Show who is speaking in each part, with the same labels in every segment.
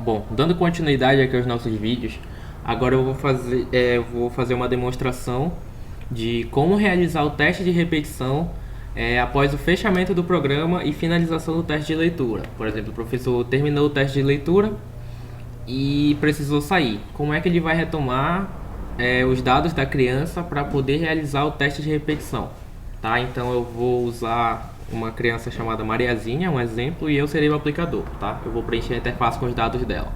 Speaker 1: Bom, dando continuidade aqui aos nossos vídeos, agora eu vou fazer uma demonstração de como realizar o teste de repetição após o fechamento do programa e finalização do teste de leitura. Por exemplo, o professor terminou o teste de leitura e precisou sair. Como é que ele vai retomar os dados da criança para poder realizar o teste de repetição? Tá? Então eu vou usar uma criança chamada Mariazinha, um exemplo, e eu serei o aplicador. Tá? Eu vou preencher a interface com os dados dela.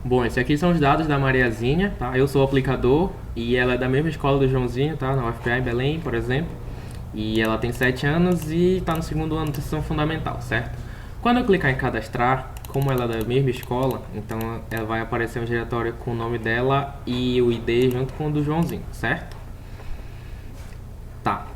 Speaker 1: Bom, esses aqui são os dados da Mariazinha, tá? Eu sou o aplicador e ela é da mesma escola do Joãozinho, tá? Na UFPA em Belém, por exemplo. E ela tem 7 anos e está no segundo ano de ensino fundamental, certo? Quando eu clicar em cadastrar, como ela é da mesma escola, então ela vai aparecer um diretório com o nome dela e o ID junto com o do Joãozinho, certo? Tá.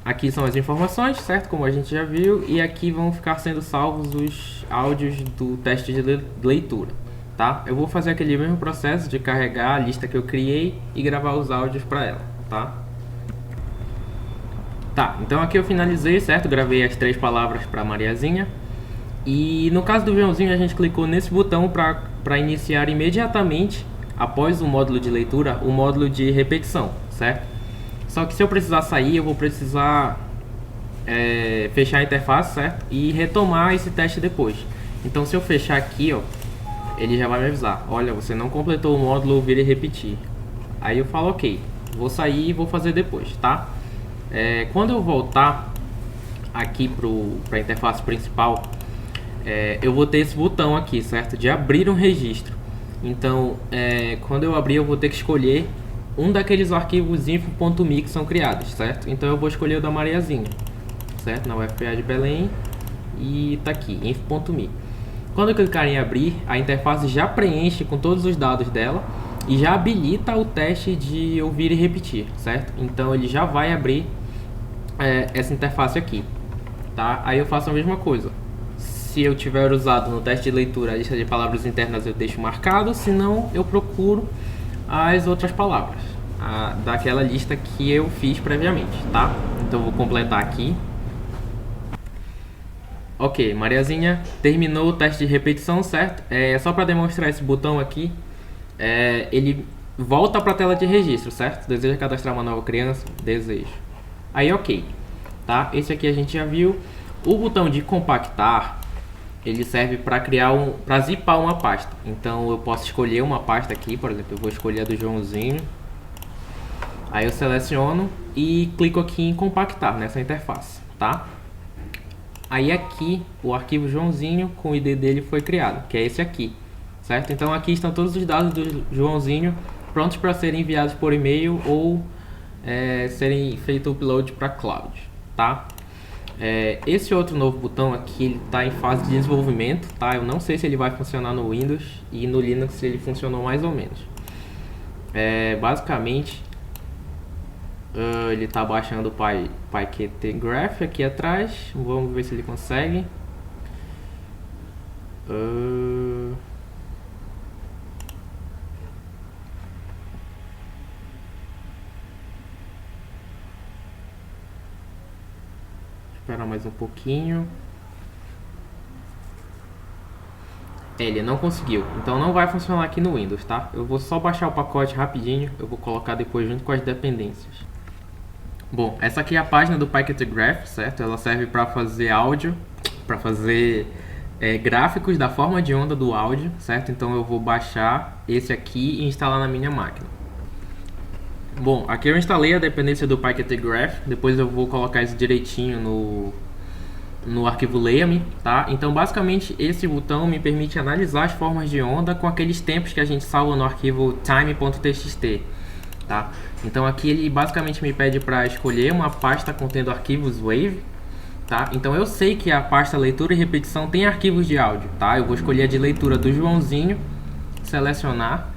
Speaker 1: Aqui são as informações, certo? Como a gente já viu, e aqui vão ficar sendo salvos os áudios do teste de leitura, tá? Eu vou fazer aquele mesmo processo de carregar a lista que eu criei e gravar os áudios para ela, tá? Tá, então aqui eu finalizei, certo? Gravei as 3 palavras para Mariazinha. E no caso do Joãozinho, a gente clicou nesse botão para iniciar imediatamente, após o módulo de leitura, o módulo de repetição, certo? Só que se eu precisar sair, eu vou precisar fechar a interface, certo? E retomar esse teste depois. Então se eu fechar aqui, ó, ele já vai me avisar: olha, você não completou o módulo ouvir e repetir. Aí eu falo ok, vou sair e vou fazer depois, tá? Quando eu voltar aqui para a interface principal, eu vou ter esse botão aqui, certo? De abrir um registro. Então, quando eu abrir, eu vou ter que escolher um daqueles arquivos info.me que são criados, certo? Então eu vou escolher o da Mariazinha, certo? Na UFPA de Belém, e tá aqui, info.me. Quando eu clicar em abrir, a interface já preenche com todos os dados dela e já habilita o teste de ouvir e repetir, certo? Então ele já vai abrir essa interface aqui, tá? Aí eu faço a mesma coisa. Se eu tiver usado no teste de leitura a lista de palavras internas, eu deixo marcado, senão eu procuro as outras palavras daquela lista que eu fiz previamente, tá? Então eu vou completar aqui. Ok, Mariazinha terminou o teste de repetição, certo? Só para demonstrar esse botão aqui, ele volta para a tela de registro, certo? Deseja cadastrar uma nova criança? Desejo. Aí ok, tá? Esse aqui a gente já viu. O botão de compactar, ele serve para para zipar uma pasta. Então eu posso escolher uma pasta aqui, por exemplo, eu vou escolher a do Joãozinho. Aí eu seleciono e clico aqui em compactar nessa interface, tá? Aí aqui o arquivo Joãozinho com o ID dele foi criado, que é esse aqui, certo? Então aqui estão todos os dados do Joãozinho prontos para serem enviados por e-mail ou serem feito upload para cloud, tá? Esse outro novo botão aqui, ele está em fase de desenvolvimento, tá? Eu não sei se ele vai funcionar no Windows, e no Linux ele funcionou mais ou menos. Basicamente, ele está baixando o PyKTgraph aqui atrás. Vamos ver se ele consegue. Esperar mais um pouquinho. Ele não conseguiu, então não vai funcionar aqui no Windows, tá? Eu vou só baixar o pacote rapidinho, eu vou colocar depois junto com as dependências. Bom, essa aqui é a página do PyKTgraph, certo? Ela serve para fazer áudio, para fazer gráficos da forma de onda do áudio, certo? Então eu vou baixar esse aqui e instalar na minha máquina. Bom, aqui eu instalei a dependência do PyKTgraph, depois eu vou colocar isso direitinho no arquivo leia-me, tá? Então basicamente esse botão me permite analisar as formas de onda com aqueles tempos que a gente salva no arquivo time.txt, tá? Então aqui ele basicamente me pede para escolher uma pasta contendo arquivos wave, tá? Então eu sei que a pasta leitura e repetição tem arquivos de áudio, tá? Eu vou escolher a de leitura do Joãozinho, selecionar,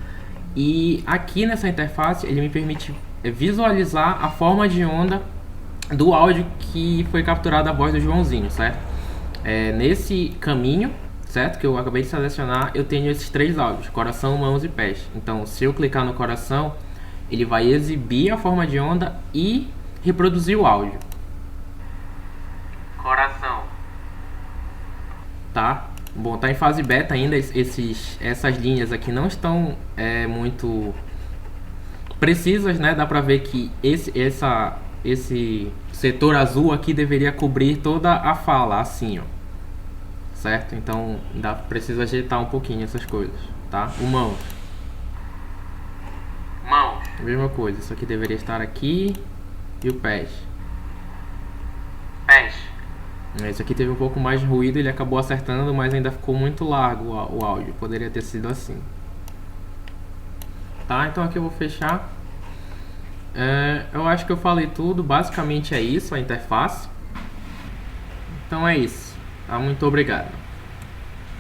Speaker 1: e aqui nessa interface ele me permite visualizar a forma de onda do áudio que foi capturado a voz do Joãozinho, certo? Nesse caminho, certo, que eu acabei de selecionar, eu tenho esses 3 áudios: coração, mãos e pés. Então se eu clicar no coração, ele vai exibir a forma de onda e reproduzir o áudio. Coração. Tá? Bom, tá em fase beta ainda, essas linhas aqui não estão muito precisas, né? Dá pra ver que esse setor azul aqui deveria cobrir toda a fala, assim, ó. Certo? Então precisa ajeitar um pouquinho essas coisas, tá? O mãos.
Speaker 2: Mãos.
Speaker 1: Mesma coisa, isso aqui deveria estar aqui. E o pés.
Speaker 2: Pés.
Speaker 1: Esse aqui teve um pouco mais de ruído, ele acabou acertando, mas ainda ficou muito largo o áudio. Poderia ter sido assim. Tá, então aqui eu vou fechar. Eu acho que eu falei tudo. Basicamente é isso, a interface. Então é isso. Tá? Muito obrigado.